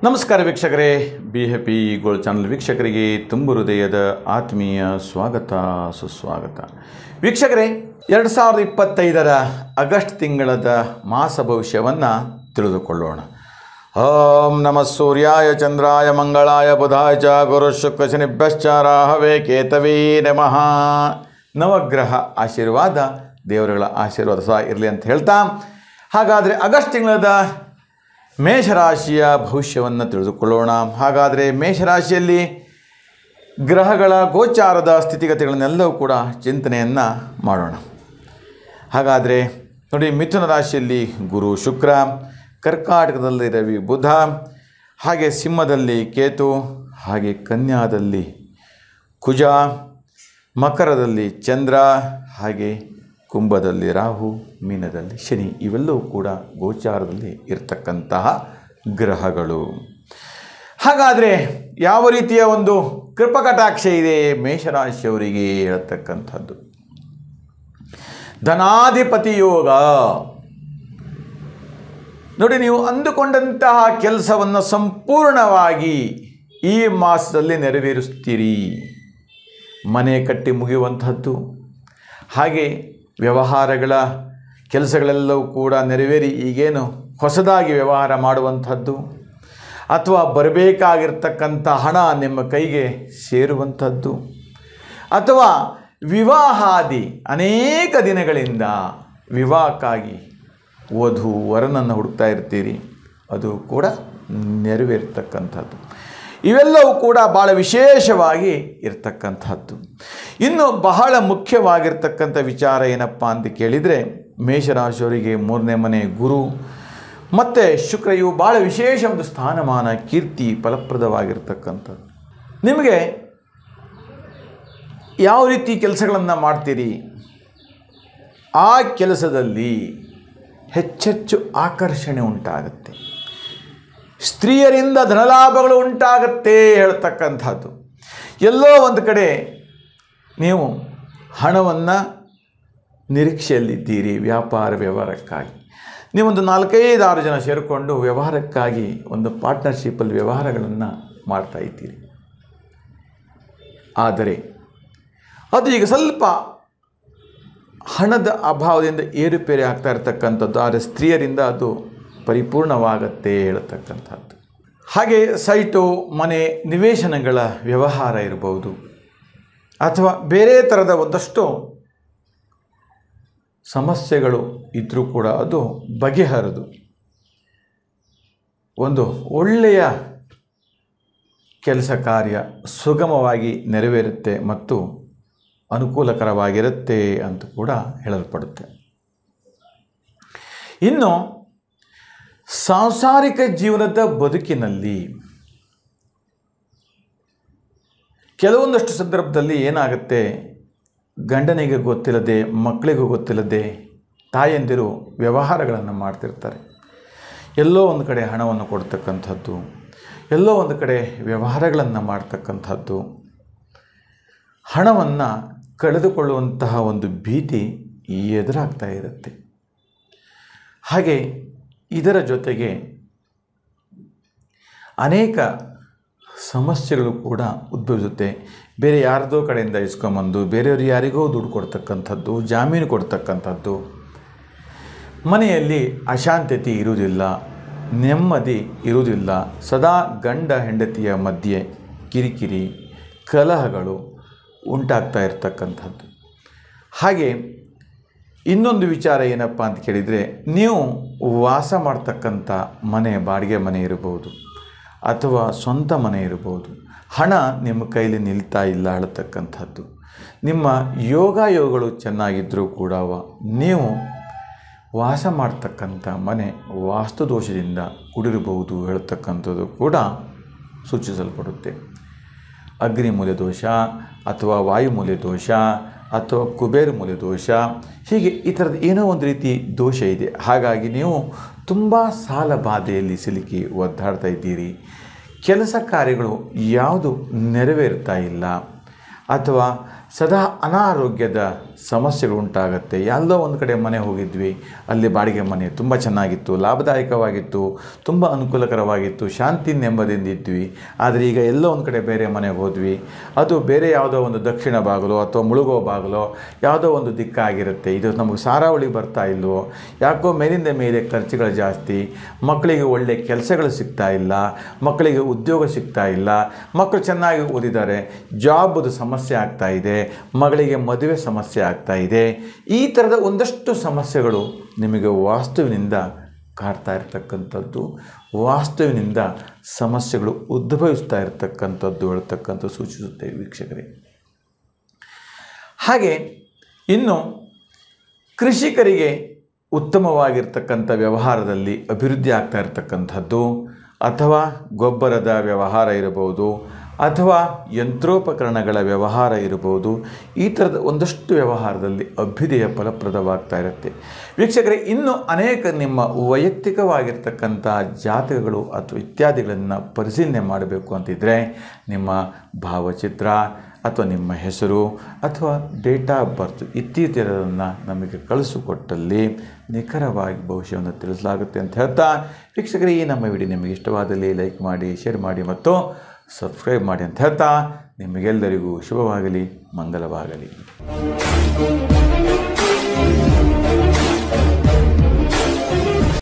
ನಮಸ್ಕಾರ ವೀಕ್ಷಕರೇ, be happy gold channel ವೀಕ್ಷಕರಿಗೆ ತುಂಬ ಹೃದಯದ ಆತ್ಮೀಯ ಸ್ವಾಗತ ಸುಸ್ವಾಗತ. ವೀಕ್ಷಕರೇ, 2025 ಆಗಸ್ಟ್ ತಿಂಗಳದ ಮಾಸ ಭವಿಷ್ಯವನ್ನು ತಿಳಿದುಕೊಳ್ಳೋಣ. ಓಂ ನಮಃ ಸೂರ್ಯಾಯ ಚಂದ್ರಾಯ ಮಂಗಳಾಯ ಬುಧಾಯ ಚ ಗುರು ಶುಕ್ರ ಶನಿಭ್ಯಶ್ಚ ರಾಹವೇ ಕೇತವೇ ನಮಃ. ನವಗ್ರಹ ಆಶೀರ್ವಾದ, ದೇವರುಗಳ ಆಶೀರ್ವಾದ ಸಹ ಇರಲಿ ಅಂತ ಹೇಳ್ತಾ, ಹಾಗಾದರೆ ಆಗಸ್ಟ್ ತಿಂಗಳದ ಮೇಷರಾಶಿಯ ಭವಿಷ್ಯವನ್ನು ತಿಳಿದುಕೊಳ್ಳೋಣ. ಹಾಗಾದರೆ ಮೇಷರಾಶಿಯಲ್ಲಿ ಗ್ರಹಗಳ ಗೋಚಾರದ ಸ್ಥಿತಿಗತಿಗಳನ್ನೆಲ್ಲವೂ ಕೂಡ ಚಿಂತನೆಯನ್ನು ಮಾಡೋಣ. ಹಾಗಾದರೆ ನೋಡಿ, ಮಿಥುನ ರಾಶಿಯಲ್ಲಿ ಗುರು ಶುಕ್ರ, ಕರ್ಕಾಟಕದಲ್ಲಿ ರವಿ ಬುಧ, ಹಾಗೆ ಸಿಂಹದಲ್ಲಿ ಕೇತು, ಹಾಗೆ ಕನ್ಯಾದಲ್ಲಿ ಕುಜ, ಮಕರದಲ್ಲಿ ಚಂದ್ರ, ಹಾಗೆ ಕುಂಭದಲ್ಲಿ ರಾಹು, ಮೀನದಲ್ಲಿ ಶನಿ. ಇವೆಲ್ಲವೂ ಕೂಡ ಗೋಚಾರದಲ್ಲಿ ಇರತಕ್ಕಂತಹ ಗ್ರಹಗಳು. ಹಾಗಾದರೆ ಯಾವ ರೀತಿಯ ಒಂದು ಕೃಪಕಟಾಕ್ಷ ಇದೆ ಮೇಷರಾಶಿಯವರಿಗೆ ಹೇಳ್ತಕ್ಕಂಥದ್ದು? ಧನಾಧಿಪತಿ ಯೋಗ. ನೋಡಿ, ನೀವು ಅಂದುಕೊಂಡಂತಹ ಕೆಲಸವನ್ನು ಸಂಪೂರ್ಣವಾಗಿ ಈ ಮಾಸದಲ್ಲಿ ನೆರವೇರಿಸ್ತೀರಿ. ಮನೆ ಕಟ್ಟಿ ಮುಗಿಯುವಂಥದ್ದು, ಹಾಗೆ ವ್ಯವಹಾರಗಳ ಕೆಲಸಗಳೆಲ್ಲವೂ ಕೂಡ ನೆರವೇರಿ ಈಗೇನು ಹೊಸದಾಗಿ ವ್ಯವಹಾರ ಮಾಡುವಂಥದ್ದು, ಅಥವಾ ಬರಬೇಕಾಗಿರ್ತಕ್ಕಂಥ ಹಣ ನಿಮ್ಮ ಕೈಗೆ ಸೇರುವಂಥದ್ದು, ಅಥವಾ ವಿವಾಹಾದಿ ಅನೇಕ ದಿನಗಳಿಂದ ವಿವಾಹಕ್ಕಾಗಿ ವಧು ವರನನ್ನು ಹುಡುಕ್ತಾ ಇರ್ತೀರಿ, ಅದು ಕೂಡ ನೆರವೇರ್ತಕ್ಕಂಥದ್ದು. ಇವೆಲ್ಲವೂ ಕೂಡ ಭಾಳ ವಿಶೇಷವಾಗಿ ಇರ್ತಕ್ಕಂಥದ್ದು. ಇನ್ನು ಬಹಳ ಮುಖ್ಯವಾಗಿರ್ತಕ್ಕಂಥ ವಿಚಾರ ಏನಪ್ಪ ಅಂತ ಕೇಳಿದರೆ, ಮೇಷರಾಶಿಯವರಿಗೆ 3ನೇ ಮನೆ ಗುರು ಮತ್ತು ಶುಕ್ರ ಇವು ಭಾಳ ವಿಶೇಷ ಒಂದು ಸ್ಥಾನಮಾನ, ಕೀರ್ತಿ ಫಲಪ್ರದವಾಗಿರ್ತಕ್ಕಂಥದ್ದು. ನಿಮಗೆ ಯಾವ ರೀತಿ ಕೆಲಸಗಳನ್ನು ಮಾಡ್ತೀರಿ, ಆ ಕೆಲಸದಲ್ಲಿ ಹೆಚ್ಚೆಚ್ಚು ಆಕರ್ಷಣೆ ಉಂಟಾಗುತ್ತೆ, ಸ್ತ್ರೀಯರಿಂದ ಧನಲಾಭಗಳು ಉಂಟಾಗತ್ತೆ ಹೇಳ್ತಕ್ಕಂಥದ್ದು. ಎಲ್ಲೋ ಒಂದು ಕಡೆ ನೀವು ಹಣವನ್ನು ನಿರೀಕ್ಷೆಯಲ್ಲಿದ್ದೀರಿ. ವ್ಯವಹಾರಕ್ಕಾಗಿ ನೀವೊಂದು 4-5-6 ಜನ ಸೇರಿಕೊಂಡು ವ್ಯವಹಾರಕ್ಕಾಗಿ ಒಂದು ಪಾರ್ಟ್ನರ್ಶಿಪ್ಪಲ್ಲಿ ವ್ಯವಹಾರಗಳನ್ನು ಮಾಡ್ತಾ ಇದ್ದೀರಿ. ಆದರೆ ಅದು ಈಗ ಸ್ವಲ್ಪ ಹಣದ ಅಭಾವದಿಂದ ಏರುಪೇರು ಆಗ್ತಾ ಇರತಕ್ಕಂಥದ್ದು. ಆದರೆ ಸ್ತ್ರೀಯರಿಂದ ಅದು ಪರಿಪೂರ್ಣವಾಗತ್ತೆ ಹೇಳ್ತಕ್ಕಂಥದ್ದು. ಹಾಗೆ ಸೈಟು, ಮನೆ, ನಿವೇಶನಗಳ ವ್ಯವಹಾರ ಇರಬಹುದು, ಅಥವಾ ಬೇರೆ ಥರದ ಒಂದಷ್ಟು ಸಮಸ್ಯೆಗಳು ಇದ್ದರೂ ಕೂಡ ಅದು ಬಗೆಹರಿದು ಒಂದು ಒಳ್ಳೆಯ ಕೆಲಸ ಕಾರ್ಯ ಸುಗಮವಾಗಿ ನೆರವೇರುತ್ತೆ ಮತ್ತು ಅನುಕೂಲಕರವಾಗಿರುತ್ತೆ ಅಂತ ಕೂಡ ಹೇಳಲ್ಪಡುತ್ತೆ. ಇನ್ನು ಸಾಂಸಾರಿಕ ಜೀವನದ ಬದುಕಿನಲ್ಲಿ ಕೆಲವೊಂದಷ್ಟು ಸಂದರ್ಭದಲ್ಲಿ ಏನಾಗುತ್ತೆ, ಗಂಡನಿಗೆ ಗೊತ್ತಿಲ್ಲದೆ, ಮಕ್ಕಳಿಗೂ ಗೊತ್ತಿಲ್ಲದೆ ತಾಯಂದಿರು ವ್ಯವಹಾರಗಳನ್ನು ಮಾಡ್ತಿರ್ತಾರೆ. ಎಲ್ಲೋ ಒಂದು ಕಡೆ ಹಣವನ್ನು ಕೊಡ್ತಕ್ಕಂಥದ್ದು, ಎಲ್ಲೋ ಒಂದು ಕಡೆ ವ್ಯವಹಾರಗಳನ್ನು ಮಾಡ್ತಕ್ಕಂಥದ್ದು, ಹಣವನ್ನು ಕಳೆದುಕೊಳ್ಳುವಂತಹ ಒಂದು ಭೀತಿ ಎದುರಾಗ್ತಾ ಇರುತ್ತೆ. ಹಾಗೆ ಇದರ ಜೊತೆಗೆ ಅನೇಕ ಸಮಸ್ಯೆಗಳು ಕೂಡ ಉದ್ಭವಿಸುತ್ತೆ. ಬೇರೆ ಯಾರದೋ ಕಡೆಯಿಂದ ಇಸ್ಕೊಂಬಂದು ಬೇರೆಯವರು ಯಾರಿಗೋ ದುಡ್ಡು ಕೊಡ್ತಕ್ಕಂಥದ್ದು, ಜಾಮೀನು ಕೊಡ್ತಕ್ಕಂಥದ್ದು, ಮನೆಯಲ್ಲಿ ಅಶಾಂತತೆ ಇರುವುದಿಲ್ಲ, ನೆಮ್ಮದಿ ಇರುವುದಿಲ್ಲ. ಸದಾ ಗಂಡ ಹೆಂಡತಿಯ ಮಧ್ಯೆ ಕಿರಿಕಿರಿ, ಕಲಹಗಳು ಉಂಟಾಗ್ತಾ ಇರ್ತಕ್ಕಂಥದ್ದು. ಹಾಗೆ ಇನ್ನೊಂದು ವಿಚಾರ ಏನಪ್ಪ ಅಂತ ಕೇಳಿದರೆ, ನೀವು ವಾಸ ಮಾಡ್ತಕ್ಕಂಥ ಮನೆ ಬಾಡಿಗೆ ಮನೆ ಇರಬಹುದು, ಅಥವಾ ಸ್ವಂತ ಮನೆ ಇರಬಹುದು, ಹಣ ನಿಮ್ಮ ಕೈಲಿ ನಿಲ್ತಾ ಇಲ್ಲ ಹೇಳ್ತಕ್ಕಂಥದ್ದು. ನಿಮ್ಮ ಯೋಗಗಳು ಚೆನ್ನಾಗಿದ್ದರೂ ಕೂಡ ನೀವು ವಾಸ ಮಾಡ್ತಕ್ಕಂಥ ಮನೆ ವಾಸ್ತುದೋಷದಿಂದ ಕೂಡಿರಬಹುದು ಹೇಳ್ತಕ್ಕಂಥದ್ದು ಕೂಡ ಸೂಚಿಸಲ್ಪಡುತ್ತೆ. ಅಗ್ನಿಮೂಲ ದೋಷ, ಅಥವಾ ವಾಯುಮೂಲ ದೋಷ, ಅಥವಾ ಕುಬೇರ ಮೂಲ ದೋಷ, ಹೀಗೆ ಈ ಥರದ ಏನೋ ಒಂದು ರೀತಿ ದೋಷ ಇದೆ. ಹಾಗಾಗಿ ನೀವು ತುಂಬ ಸಾಲ ಬಾಧೆಯಲ್ಲಿ ಸಿಲುಕಿ ಒದ್ದಾಡ್ತಾ ಇದ್ದೀರಿ. ಕೆಲಸ ಕಾರ್ಯಗಳು ಯಾವುದು ನೆರವೇರ್ತಾ ಇಲ್ಲ, ಅಥವಾ ಸದಾ ಅನಾರೋಗ್ಯದ ಸಮಸ್ಯೆಗಳು ಉಂಟಾಗುತ್ತೆ. ಎಲ್ಲೋ ಒಂದು ಕಡೆ ಮನೆ ಹೋಗಿದ್ವಿ, ಅಲ್ಲಿ ಬಾಡಿಗೆ ಮನೆ ತುಂಬ ಚೆನ್ನಾಗಿತ್ತು, ಲಾಭದಾಯಕವಾಗಿತ್ತು, ತುಂಬ ಅನುಕೂಲಕರವಾಗಿತ್ತು, ಶಾಂತಿ ನೆಮ್ಮದಿಯಿಂದ ಇದ್ವಿ. ಆದರೆ ಈಗ ಎಲ್ಲೋ ಒಂದು ಕಡೆ ಬೇರೆ ಮನೆಗೆ ಹೋದ್ವಿ, ಅದು ಬೇರೆ ಯಾವುದೋ ಒಂದು ದಕ್ಷಿಣ ಬಾಗಿಲೋ ಅಥವಾ ಮುಳುಗೋ ಬಾಗಿಲೋ ಯಾವುದೋ ಒಂದು ದಿಕ್ಕಾಗಿರುತ್ತೆ. ಇದು ನಮಗೆ ಸಾರಾವಳಿ ಬರ್ತಾ ಇಲ್ವೋ, ಯಾಕೋ ಮೇಲಿಂದ ಮೇಲೆ ಖರ್ಚುಗಳು ಜಾಸ್ತಿ, ಮಕ್ಕಳಿಗೆ ಒಳ್ಳೆ ಕೆಲಸಗಳು ಸಿಗ್ತಾ ಇಲ್ಲ, ಮಕ್ಕಳಿಗೆ ಉದ್ಯೋಗ ಸಿಗ್ತಾ ಇಲ್ಲ, ಮಕ್ಕಳು ಚೆನ್ನಾಗಿ ಓದಿದ್ದಾರೆ, ಜಾಬ್ದು ಸಮಸ್ಯೆ ಆಗ್ತಾ ಇದೆ, ಮಗಳಿಗೆ ಮದುವೆ ಸಮಸ್ಯೆ ಆಗ್ತಾ ಇದೆ. ಈ ಥರದ ಒಂದಷ್ಟು ಸಮಸ್ಯೆಗಳು ನಿಮಗೆ ವಾಸ್ತುವಿನಿಂದ ಕಾಡ್ತಾ ಇರತಕ್ಕಂಥದ್ದು, ವಾಸ್ತುವಿನಿಂದ ಸಮಸ್ಯೆಗಳು ಉದ್ಭವಿಸ್ತಾ ಇರತಕ್ಕಂಥದ್ದು ಹೇಳ್ತಕ್ಕಂಥ ಸೂಚಿಸುತ್ತೆ ವೀಕ್ಷಕರೇ. ಹಾಗೆ ಇನ್ನು ಕೃಷಿಕರಿಗೆ ಉತ್ತಮವಾಗಿರ್ತಕ್ಕಂಥ ವ್ಯವಹಾರದಲ್ಲಿ ಅಭಿವೃದ್ಧಿ ಆಗ್ತಾ ಇರತಕ್ಕಂಥದ್ದು, ಅಥವಾ ಗೊಬ್ಬರದ ವ್ಯವಹಾರ ಇರಬಹುದು, ಅಥವಾ ಯಂತ್ರೋಪಕರಣಗಳ ವ್ಯವಹಾರ ಇರಬಹುದು. ಈ ಥರದ ಒಂದಷ್ಟು ವ್ಯವಹಾರದಲ್ಲಿ ಅಭ್ಯುದಯ ಫಲಪ್ರದವಾಗ್ತಾ ಇರುತ್ತೆ ವೀಕ್ಷಕರೇ. ಇನ್ನು ಅನೇಕ ನಿಮ್ಮ ವೈಯಕ್ತಿಕವಾಗಿರ್ತಕ್ಕಂಥ ಜಾತಕಗಳು ಅಥವಾ ಇತ್ಯಾದಿಗಳನ್ನು ಪರಿಶೀಲನೆ ಮಾಡಬೇಕು ಅಂತಿದ್ದರೆ ನಿಮ್ಮ ಭಾವಚಿತ್ರ ಅಥವಾ ನಿಮ್ಮ ಹೆಸರು ಅಥವಾ ಡೇಟ್ ಆಫ್ ಬರ್ತ್ ಇತ್ತೀಚೆಯನ್ನು ನಮಗೆ ಕಳಿಸಿಕೊಟ್ಟಲ್ಲಿ ನಿಖರವಾಗಿ ಭವಿಷ್ಯವನ್ನು ತಿಳಿಸಲಾಗುತ್ತೆ ಅಂತ ಹೇಳ್ತಾ ವೀಕ್ಷಕರೇ, ಈ ನಮ್ಮ ವಿಡಿಯೋ ನಿಮಗೆ ಇಷ್ಟವಾದಲ್ಲಿ ಲೈಕ್ ಮಾಡಿ, ಶೇರ್ ಮಾಡಿ ಮತ್ತು ಸಬ್ಸ್ಕ್ರೈಬ್ ಮಾಡಿ ಅಂತ ಹೇಳ್ತಾ ನಿಮಗೆಲ್ಲರಿಗೂ ಶುಭವಾಗಲಿ, ಮಂಗಲವಾಗಲಿ.